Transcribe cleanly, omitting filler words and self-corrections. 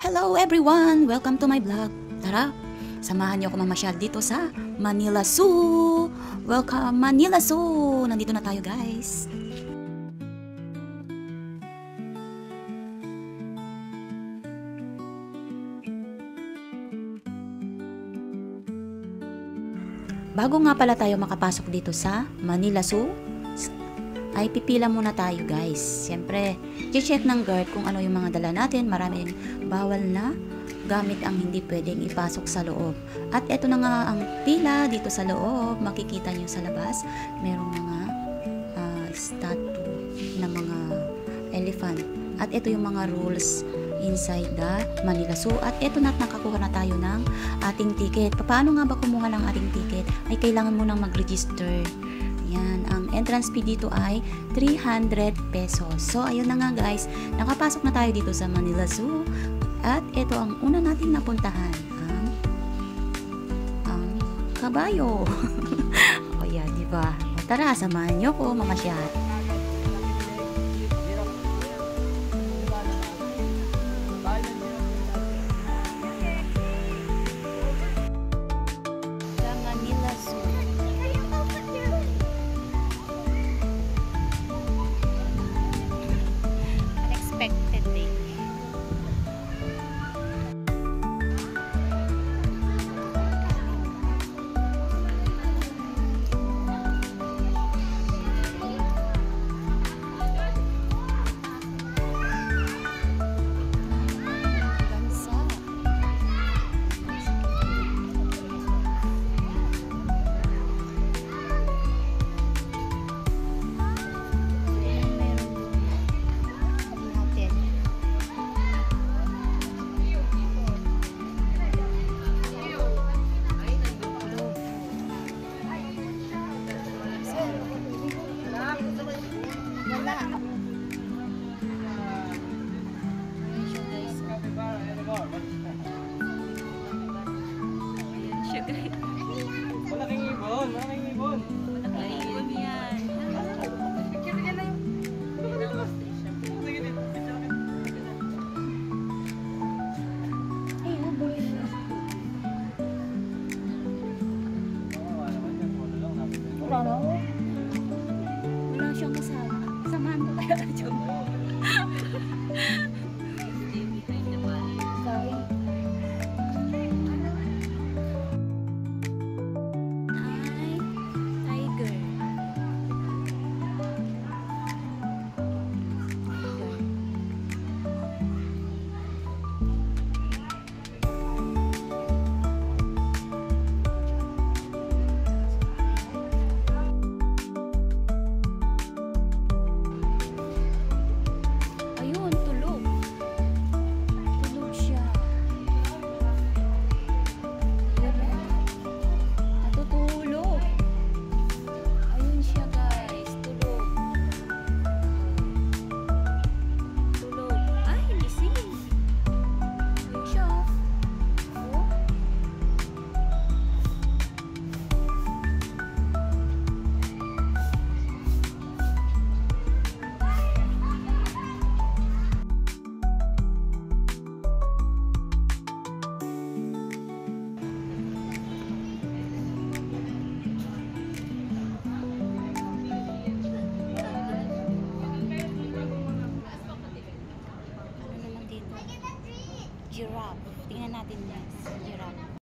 Hello everyone! Welcome to my vlog. Tara, samahan niyo ako mamasyal dito sa Manila Zoo! Welcome Manila Zoo! Nandito na tayo guys. Bago nga pala tayo makapasok dito sa Manila Zoo, ay pipila muna tayo guys. Siyempre, check ng guard kung ano yung mga dala natin. Maraming bawal na gamit ang hindi pwedeng ipasok sa loob. At eto na nga ang pila dito sa loob. Makikita nyo sa labas, merong mga statue na mga elephant. At ito yung mga rules inside the Manila Zoo. At eto na, nakakuha na tayo ng ating ticket. Paano nga ba kumuha ng ating ticket? Ay kailangan mo nang mag-register. Yan, ang entrance fee dito ay 300 pesos. So, ayun na nga guys, nakapasok na tayo dito sa Manila Zoo. At ito ang una nating napuntahan, ang kabayo. O yan, di ba? Tara, samahan niyo ko mamasyal. Sa Manila Zoo. Unexpectedly. Malaking ibon, malaking ibon. Malaking ibon yan. Picture niya na yung... Wala siyang kasama. Samahan ko kaya Jom. Giraffe. Tingnan natin guys. Giraffe.